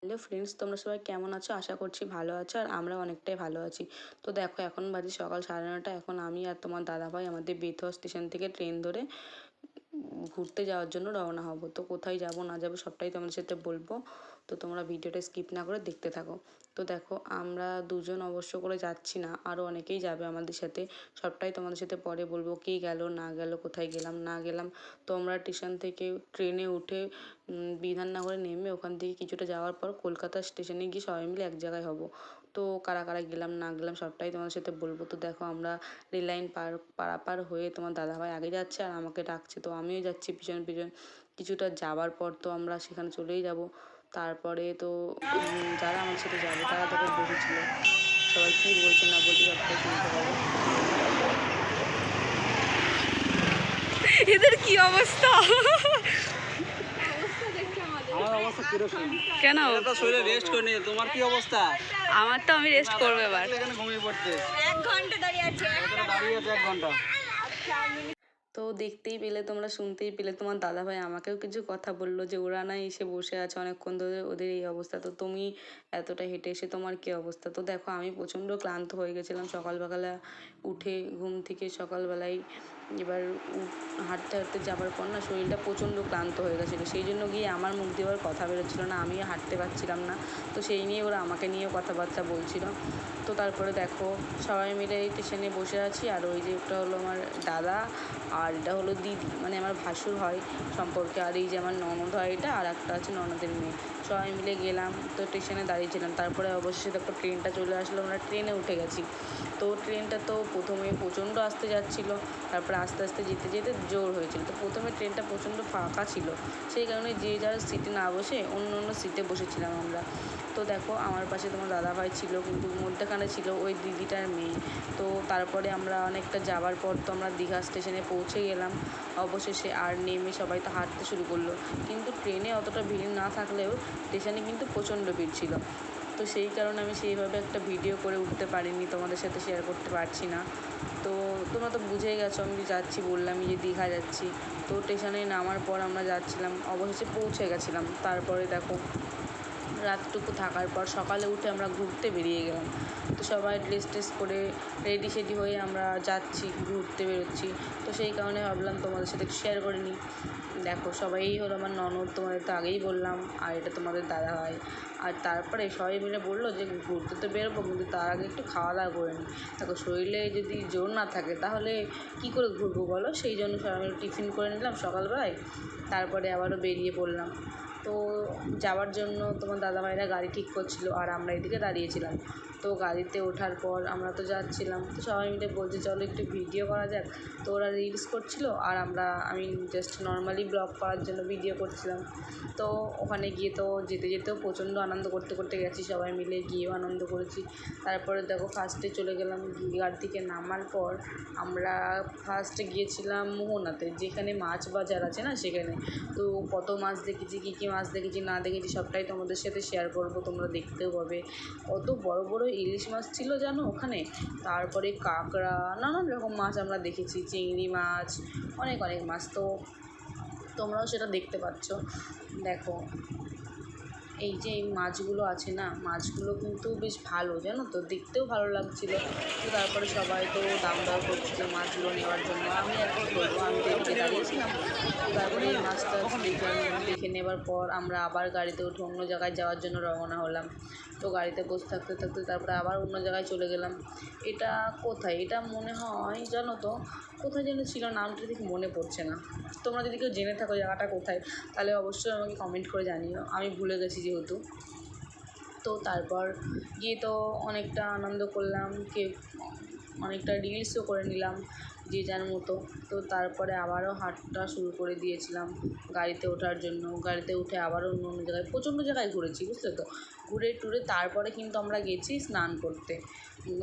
Hello friends, তোমরা সবাই কেমন আছো? আশা করছি ভালো আছো, আর আমরা অনেকটাই ভালো আছি। তো দেখো, এখন বাজে সকাল 9:30। এখন আমি আর তোমার দাদাভাই আমাদের বেথুয়া স্টেশন থেকে ট্রেন ধরে ঘুরতে যাওয়ার জন্য রওনা হব। তো কোথায় যাব না যাব সবটাই তোমাদের সাথে বলবো, তো তোমরা ভিডিওটা স্কিপ না করে দেখতে থাকো। তো দেখো, আমরা দুজন অবশ্য করে যাচ্ছি না, আরও অনেকেই যাবে আমাদের সাথে। সবটাই তোমাদের সাথে পরে বলবো, কে গেল না গেল, কোথায় গেলাম না গেলাম। তো আমরা স্টেশন থেকে ট্রেনে উঠে বিধাননগরে নেমে ওখান থেকে কিছুটা যাওয়ার পর কলকাতা স্টেশনে গিয়ে সবাই মিলে এক জায়গায় হব। তো কারা কারা গেলাম না গেলাম সবটাই তোমাদের সাথে বলবো। তো দেখো, আমরা রেল লাইন পারাপার হয়ে তোমার দাদাভাই আগে যাচ্ছে আর আমাকে ডাকছে, তো আমিও যাচ্ছি পিছন পিছন। কিছুটা যাওয়ার পর তো আমরা সেখানে চলেই যাব। তারপরে তো যারা আমার সাথে যাবে তারা তখন বসেছিল, সবাই কী বলছে না বলছে সবটাই শুনতে পাবো। এদের কি অবস্থা? আমার অবস্থা কিরকম? কেন? তো শরীরে রেস্ট করে নিয়ে তোমার কি অবস্থা? আমার তো আমি রেস্ট করবো এবার। এখানে ঘুমিয়ে পড়তে 1 ঘন্টা দাঁড়িয়ে আছে। দাঁড়িয়ে আছে 1 ঘন্টা। তো দেখতেই পেলে, তোমরা শুনতেই পেলে, তোমার দাদাভাই আমাকেও কিছু কথা বললো যে ওরা না এসে বসে আছে অনেকক্ষণ ধরে, ওদের এই অবস্থা, তো তুমি এতটা হেঁটে এসে তোমার কী অবস্থা। তো দেখো, আমি প্রচণ্ড ক্লান্ত হয়ে গেছিলাম সকালবেলা উঠে ঘুম থেকে। সকালবেলায় এবার হাঁটতে হাঁটতে যাবার পর না শরীরটা প্রচণ্ড ক্লান্ত হয়ে গেছিলো, সেই জন্য গিয়ে আমার মুখ দিয়ে আবার কথা বেরোচ্ছিলো না, আমিও হাঁটতে পারছিলাম না। তো সেই নিয়ে ওরা আমাকে নিয়েও কথাবার্তা বলছিল। তো তারপরে দেখো, সবাই মিলে এই স্টেশনে বসে আছি, আর ওই যে একটা হলো আমার দাদা, আর এটা হলো দিদি, মানে আমার ভাসুর হয় সম্পর্কে, আর এই যে আমার ননদ হয় এটা, আর একটা আছে ননদের মেয়ে। সবাই মিলে গেলাম, তো স্টেশনে দাঁড়িয়েছিলাম। তারপরে অবশ্যই দেখো ট্রেনটা চলে আসলো, আমরা ট্রেনে উঠে গেছি। তো ট্রেনটা তো প্রথমে প্রচণ্ড আসতে যাচ্ছিলো, তারপরে আস্তে আস্তে যেতে যেতে জোর হয়েছিল। তো প্রথমে ট্রেনটা প্রচণ্ড ফাঁকা ছিল, সেই কারণে যে যার সিটে না বসে অন্য অন্য সিটে বসেছিলাম আমরা। তো দেখো, আমার পাশে তোমার দাদাভাই ছিল, কিন্তু মধ্যখানে ছিল ওই দিদিটার মেয়ে। তো তারপরে আমরা অনেকটা যাওয়ার পর তো আমরা দীঘা স্টেশনে পৌঁছে গেলাম অবশেষে, আর নেমে সবাই তো হাঁটতে শুরু করলো। কিন্তু ট্রেনে অতটা ভিড় না থাকলেও স্টেশনে কিন্তু প্রচণ্ড ভিড় ছিল। তো সেই কারণে আমি সেইভাবে একটা ভিডিও করে উঠতে পারিনি, তোমাদের সাথে শেয়ার করতে পারছি না। তো তোমরা তো বুঝেই গেছো আমি যাচ্ছি, বললামই যে দীঘা যাচ্ছি। তো স্টেশনে নামার পর আমরা যাচ্ছিলাম, অবশেষে পৌঁছে গেছিলাম। তারপরে দেখো, রাতটুকু থাকার পর সকালে উঠে আমরা ঘুরতে বেরিয়ে গেলাম। তো সবাই ড্রেস করে রেডি সেডি হয়ে আমরা যাচ্ছি, ঘুরতে বেরোচ্ছি। তো সেই কারণে ভাবলাম তোমাদের সাথে একটু শেয়ার করে নিই। দেখো, সবাই হলো আমার ননদ, তোমাদের তো আগেই বললাম, আর এটা তোমাদের দাদা হয়। আর তারপরে সবাই মিলে বললো যে ঘুরতে তো বেরোবো, কিন্তু তার আগে একটু খাওয়া দাওয়া করে নিই। দেখো, শরীরে যদি জোর না থাকে তাহলে কী করে ঘুরবো বলো, সেই জন্য সবাই মিলে টিফিন করে নিলাম সকালবেলায়, তারপরে আবারও বেরিয়ে পড়লাম। তো যাওয়ার জন্য তোমার দাদাভাইরা গাড়ি ঠিক করছিল, আর আমরা এদিকে দাঁড়িয়েছিলাম। তো গাড়িতে ওঠার পর আমরা তো যাচ্ছিলাম, তো সবাই মিলে বলছে চলো একটু ভিডিও করা যাক। তো ওরা রিলস করছিল, আর আমি জাস্ট নর্মালি ব্লগ করার জন্য ভিডিও করছিলাম। তো ওখানে গিয়ে তো যেতে যেতেও প্রচণ্ড আনন্দ করতে করতে গেছি, সবাই মিলে গিয়েও আনন্দ করেছি। তারপরে দেখো, ফার্স্টে চলে গেলাম গাড়ি থেকে নামার পর। আমরা ফার্স্টে গিয়েছিলাম মোহনাতে, যেখানে মাছ বাজার আছে না সেখানে। তো কত মাছ দেখেছি, কী কী মাছ দেখেছি না দেখেছি সবটাই তোমাদের সাথে শেয়ার করবো, তোমরা দেখতেও পাবে। কত বড় বড় ইলিশ মাছ ছিল জানো ওখানে, তারপরে কাঁকড়া, নানান রকম মাছ আমরা দেখেছি, চিংড়ি মাছ, অনেক অনেক মাছ। তো তোমরাও সেটা দেখতে পাচ্ছ। দেখো, এই যে এই মাছগুলো আছে না, মাছগুলো কিন্তু বেশ ভালো জানো তো, দেখতেও ভালো লাগছিলো। তো তারপরে সবাই তো দাম দর করছিল মাছগুলো নেওয়ার জন্য, আমি আর কি করবো, আমি তো এদিকে দাঁড়িয়েছিলাম। তো তারপরে এই মাছটা দেখে নেবার পর আমরা আবার গাড়িতে উঠে অন্য জায়গায় যাওয়ার জন্য রওনা হলাম। তো গাড়িতে বসে থাকতে থাকতে তারপরে আবার অন্য জায়গায় চলে গেলাম। এটা কোথায়, এটা মনে হয় জানো তো, কোথায় যেন ছিল, নামটা ঠিক মনে পড়ছে না। তোমরা যদি কেউ জেনে থাকো জায়গাটা কোথায়, তাহলে অবশ্যই আমাকে কমেন্ট করে জানিও, আমি ভুলে গেছি যেহেতু। তো তারপর গিয়ে তো অনেকটা আনন্দ করলাম, অনেকটা রিলসও করে নিলাম যে যার মতো। তো তারপরে আবারও হাঁটা শুরু করে দিয়েছিলাম গাড়িতে ওঠার জন্য। গাড়িতে উঠে আবারও অন্য অন্য জায়গায় প্রচণ্ড জায়গায় ঘুরেছি, বুঝলে তো। ঘুরে টুরে তারপরে কিন্তু আমরা গেছি স্নান করতে,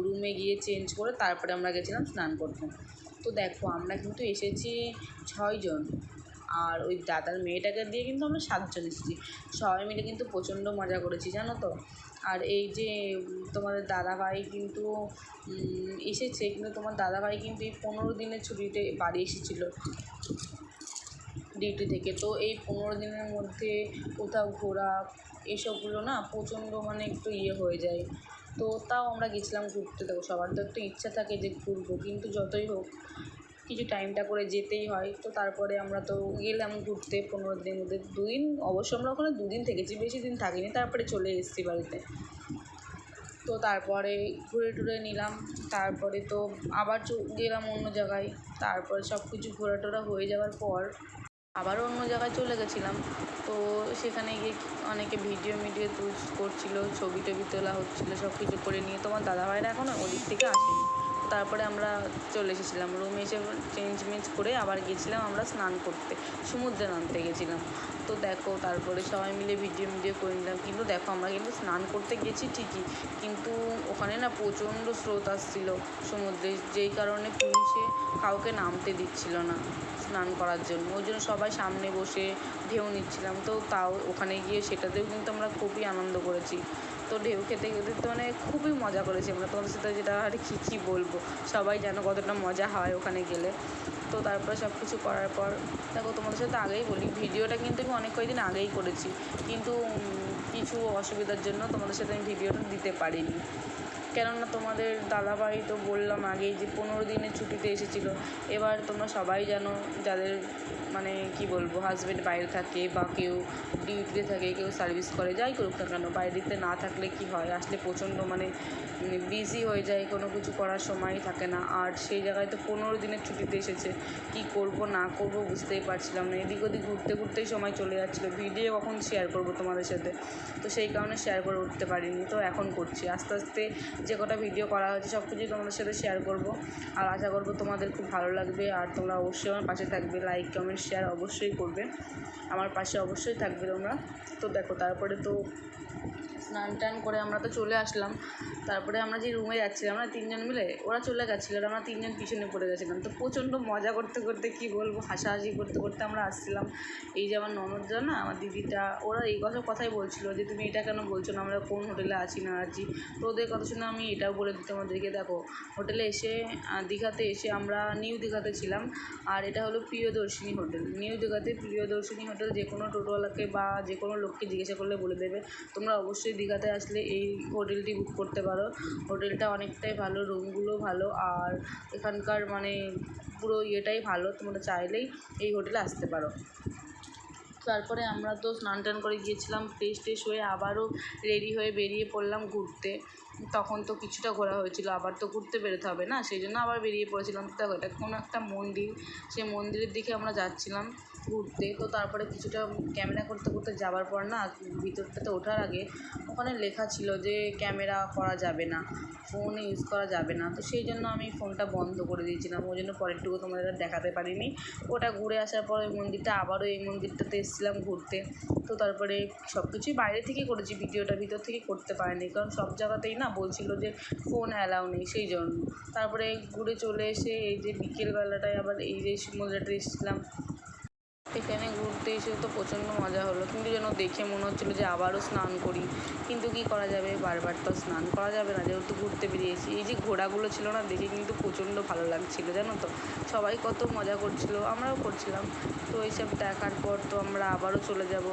রুমে গিয়ে চেঞ্জ করে তারপরে আমরা গেছিলাম স্নান করতে। তো দেখো, আমরা কিন্তু এসেছি 6 জন, আর ওই দাদার মেয়েটাকে দিয়ে কিন্তু আমরা 7 জন এসেছি। সবাই মিলে কিন্তু প্রচণ্ড মজা করেছি জানো তো। আর এই যে তোমাদের দাদাভাই কিন্তু এসেছে, কিন্তু তোমার দাদাভাই কিন্তু এই 15 দিনের ছুটিতে বাড়ি এসেছিলো ডিউটি থেকে। তো এই 15 দিনের মধ্যে কোথাও ঘোরা এসবগুলো না প্রচণ্ড মানে একটু হয়ে যায়। তো তাও আমরা গেছিলাম ঘুরতে। দেখো সবার তো একটা ইচ্ছা থাকে যে ঘুরবো, কিন্তু যতই হোক কিছু টাইমটা করে যেতেই হয়। তো তারপরে আমরা তো গেলাম ঘুরতে 15 দিনের মধ্যে। 2 দিন অবশ্য আমরা ওখানে 2 দিন থেকেছি, বেশি দিন থাকিনি, তারপরে চলে এসেছি বাড়িতে। তো তারপরে ঘুরে টুরে নিলাম, তারপরে তো আবার গেলাম অন্য জায়গায়। তারপরে সব কিছু ঘোরা টোরা হয়ে যাওয়ার পর আবারও অন্য জায়গায় চলে গেছিলাম। তো সেখানে গিয়ে অনেকে ভিডিও করছিল, ছবি টবি তোলা হচ্ছিলো, সব কিছু করে নিয়ে তোমার দাদাভাইরা এখনও ওদিক থেকে আসেনি। তারপরে আমরা চলে এসেছিলাম রুমে, এসে চেঞ্জ করে আবার গেছিলাম আমরা স্নান করতে, সমুদ্রে নামতে গেছিলাম। তো দেখো তারপরে সবাই মিলে ভিডিও করে নিলাম। কিন্তু দেখো আমরা কিন্তু স্নান করতে গেছি ঠিকই, কিন্তু ওখানে না প্রচণ্ড স্রোত আসছিলো সমুদ্রে, যেই কারণে পুলিশে কাউকে নামতে দিচ্ছিল না স্নান করার জন্য। ওই জন্য সবাই সামনে বসে ঢেউ নিচ্ছিলাম। তো তাও ওখানে গিয়ে সেটাতেও কিন্তু আমরা খুবই আনন্দ করেছি। তো ঢেউ খেতে খেতে তো মানে খুবই মজা করেছি আমরা, তোমাদের সাথে যেটা আর কী বলবো, সবাই জানো কতটা মজা হয় ওখানে গেলে। তো তারপরে সব কিছু করার পর দেখো তোমাদের সাথে আগেই বলি, ভিডিওটা কিন্তু আমি অনেক কয়েকদিন আগেই করেছি, কিন্তু কিছু অসুবিধার জন্য তোমাদের সাথে আমি ভিডিওটা দিতে পারিনি। কেননা তোমাদের দাদাভাই তো বললাম আগেই যে 15 দিনের ছুটিতে এসেছিলো। এবার তোমরা সবাই জানো, যাদের মানে কি বলবো হাজব্যান্ড বাইরে থাকে বা কেউ ডিউটিতে থাকে, কেউ সার্ভিস করে, যাই করুক না কেন, বাড়িতে না থাকলে কি হয়, আসলে প্রচণ্ড মানে বিজি হয়ে যায়, কোনো কিছু করার সময়ই থাকে না। আর সেই জায়গায় তো 15 দিনের ছুটিতে এসেছে, কি করব না করব বুঝতেই পারছিলাম না। এদিক ওদিক ঘুরতেই সময় চলে যাচ্ছিলো। ভিডিও কখন শেয়ার করব তোমাদের সাথে, তো সেই কারণে শেয়ার করে উঠতে পারিনি। তো এখন করছি, আস্তে আস্তে যে কটা ভিডিও করা হয়েছে সব কিছুই তোমাদের সাথে শেয়ার করব। আর আশা করব তোমাদের খুব ভালো লাগবে, আর তোমরা অবশ্যই আমার পাশে থাকবে, লাইক কমেন্ট শেয়ার অবশ্যই করবে, আমার পাশে অবশ্যই থাকবে তোমরা। তো দেখো তারপরে তো স্নান টান করে আমরা তো চলে আসলাম। তারপরে আমরা যে রুমে যাচ্ছিলাম না 3 জন মিলে, ওরা চলে গেছিলো আর আমরা 3 জন পিছনে পড়ে গেছিলাম। তো প্রচণ্ড মজা করতে করতে কী বলবো, হাসাহাসি করতে করতে আমরা আসছিলাম। এই যে আমার ননদরা না, আমার দিদিটা, ওরা এই কথাই বলছিলো যে তুমি এটা কেন বলছো না, আমরা কোন হোটেলে আছি না আছি। তো ওদের কথা শুনে আমি এটাও বলে দিতাম ওদেরকে, দেখো হোটেলে এসে দীঘাতে এসে আমরা নিউ দীঘাতে ছিলাম, আর এটা হলো প্রিয়দর্শিনী হোটেল। নিউ দীঘাতে প্রিয়দর্শিনী হোটেল যে কোনো টোটোওয়ালাকে বা যে কোনো লোককে জিজ্ঞাসা করলে বলে দেবে। তোমরা অবশ্যই দীঘাতে আসলে এই হোটেলটি বুক করতে পারো। হোটেলটা অনেকটাই ভালো, রুমগুলো ভালো, আর এখানকার মানে পুরো ইয়েটাই ভালো, তোমরা চাইলেই এই হোটেলে আসতে পারো। তারপরে আমরা তো স্নান টান করে গিয়েছিলাম, ফ্রেশ হয়ে আবারও রেডি হয়ে বেরিয়ে পড়লাম ঘুরতে। তখন তো কিছুটা ঘোরা হয়েছিল, আবার তো ঘুরতে বেরোতে হবে না, সেই জন্য আবার বেরিয়ে পড়েছিলাম। দেখো এটা কোনো একটা মন্দির, সেই মন্দিরের দিকে আমরা যাচ্ছিলাম ঘুরতে। তো তারপরে কিছুটা ক্যামেরা করতে করতে যাওয়ার পর না, ভিতরটাতে ওঠার আগে ওখানে লেখা ছিল যে ক্যামেরা করা যাবে না, ফোন ইউজ করা যাবে না। তো সেই জন্য আমি ফোনটা বন্ধ করে দিয়েছিলাম, ওই জন্য পরেরটুকু তোমাদের দেখাতে পারিনি। ওটা ঘুরে আসার পর ওই মন্দিরটা, আবারও এই মন্দিরটাতে এসেছিলাম ঘুরতে। তো তারপরে সব কিছুই বাইরে থেকে করেছি, ভিডিওটা ভিতর থেকে করতে পারিনি, কারণ সব জায়গাতেই না বলছিল যে ফোন অ্যালাউ নেই, সেই জন্য। তারপরে ঘুরে চলে এসে এই যে বিকেলবেলাটায় আবার এই যে সমুদ্রটা এসেছিলাম, এখানে ঘুরতে এসে তো প্রচণ্ড মজা হলো, কিন্তু যেন দেখে মনে হচ্ছিলো যে আবারও স্নান করি, কিন্তু কী করা যাবে, বারবার তো স্নান করা যাবে না, যেহেতু ঘুরতে বেরিয়েছি। এই যে ঘোড়াগুলো ছিল না, দেখে কিন্তু প্রচণ্ড ভালো লাগছিলো, জানো তো, সবাই কত মজা করছিলো, আমরাও করছিলাম। তো এইসব দেখার পর তো আমরা আবারও চলে যাব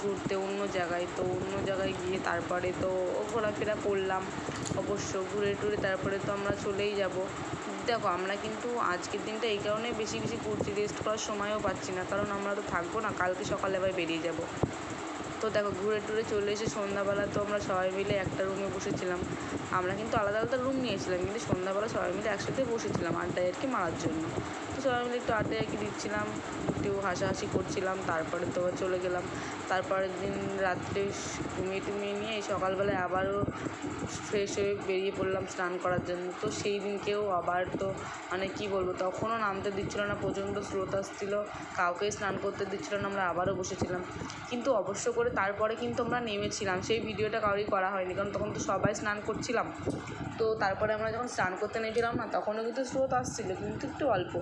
ঘুরতে অন্য জায়গায়। তো অন্য জায়গায় গিয়ে তারপরে তো ঘোরাফেরা করলাম অবশ্য, ঘুরে টুরে তারপরে তো আমরা চলেই যাব। দেখো আমরা কিন্তু আজকের দিনটা এই কারণে বেশি ঘুরছি, রেস্ট করার সময়ও পাচ্ছি না, কারণ আমরা তো থাকবো না, কালকে সকালে আবার বেরিয়ে যাব। তো দেখো ঘুরে টুরে চলে এসে সন্ধ্যাবেলা তো আমরা সবাই মিলে একটা রুমে বসেছিলাম। আমরা কিন্তু আলাদা আলাদা রুম নিয়েছিলাম, কিন্তু সন্ধ্যাবেলা সবাই মিলে একসাথে বসেছিলাম আড্ডায় আর কি মারার জন্য। তো সবাই মিলে একটু আড্ডায় আর কি দিচ্ছিলাম, একটু হাসাহাসি করছিলাম। তারপরে তো চলে গেলাম, তারপরের দিন রাত্রে ঘুমিয়ে নিয়ে সকালবেলায় আবারও ফ্রেশ হয়ে বেরিয়ে পড়লাম স্নান করার জন্য। তো সেই দিনকেও আবার তো মানে কী বলবো, তখনও নামতে দিচ্ছিলো না, প্রচণ্ড স্রোত আসছিলো, কাউকে স্নান করতে দিচ্ছিলো না, আমরা আবারও বসেছিলাম। কিন্তু অবশ্য করে তারপরে কিন্তু আমরা নেমেছিলাম, সেই ভিডিওটা কারোরই করা হয়নি, কারণ তখন তো সবাই স্নান করছিলাম। তো তারপরে আমরা যখন স্নান করতে নেমেছিলাম না, তখনও কিন্তু স্রোত আসছিলো, কিন্তু একটু অল্প।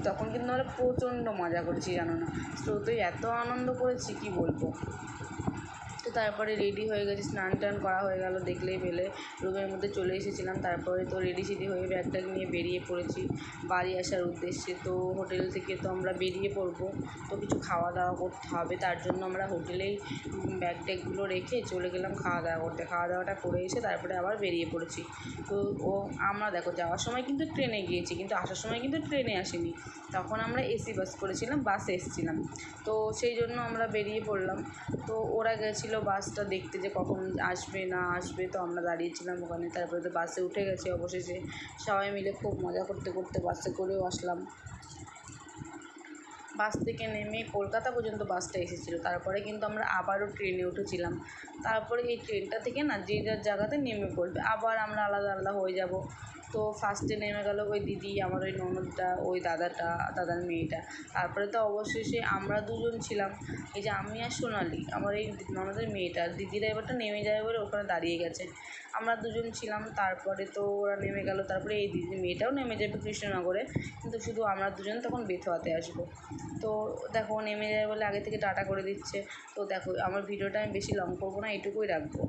তখন কিন্তু আমরা প্রচণ্ড মজা করেছি, জানো না, স্রোতে এত আনন্দ করেছি কী বলবো। তো তারপরে রেডি হয়ে গেছি, স্নান টান করা হয়ে গেল, দেখলেই পেলে রুমের মধ্যে চলে এসেছিলাম। তারপরে তো রেডি সেডি হয়ে ব্যাগ ট্যাগ নিয়ে বেরিয়ে পড়েছি বাড়ি আসার উদ্দেশ্যে। তো হোটেল থেকে তো আমরা বেরিয়ে পড়বো, তো কিছু খাওয়া দাওয়া করতে হবে, তার জন্য আমরা হোটেলেই ব্যাগ ট্যাগগুলো রেখে চলে গেলাম খাওয়া দাওয়া করতে। খাওয়া দাওয়াটা করে এসে তারপরে আবার বেরিয়ে পড়েছি। তো আমরা দেখো যাওয়ার সময় কিন্তু ট্রেনে গিয়েছি, কিন্তু আসার সময় কিন্তু ট্রেনে আসিনি, তখন আমরা এসি বাস করেছিলাম, বাসে এসেছিলাম। তো সেই জন্য আমরা বেরিয়ে পড়লাম। তো ওরা গেছিলো বাসটা দেখতে যে কখন আসবে না আসবে, তো আমরা দাঁড়িয়েছিলাম ওখানে। তারপরে তো বাসে উঠে গেছি অবশেষে, সবাই মিলে খুব মজা করতে করতে বাসে করেও আসলাম। বাস থেকে নেমে কলকাতা পর্যন্ত বাসটা এসেছিলো, তারপরে কিন্তু আমরা আবারও ট্রেনে উঠেছিলাম। তারপরে এই ট্রেনটা থেকে না যে যার জায়গাতে নেমে পড়বে, আবার আমরা আলাদা আলাদা হয়ে যাব। তো ফার্স্টে নেমে গেল ওই দিদি, আমার ওই ননদটা, ওই দাদার মেয়েটা। তারপরে তো অবশেষে আমরা দুজন ছিলাম, এই যে আমি আর সোনালি, আমার এই ননদের মেয়েটা। দিদিরা এবারটা নেমে যাবে বলে ওখানে দাঁড়িয়ে গেছে, আমরা দুজন ছিলাম। তারপরে তো ওরা নেমে গেল, তারপরে এই দিদি মেয়েটাও নেমে যাবে কৃষ্ণনগরে, কিন্তু শুধু আমরা দুজন তখন বেথুয়াতে আসবো। তো দেখো নেমে যাবে বলে আগে থেকে টাটা করে দিচ্ছে। তো দেখো আমার ভিডিওটা আমি বেশি লং করবো না, এটুকুই রাখবো।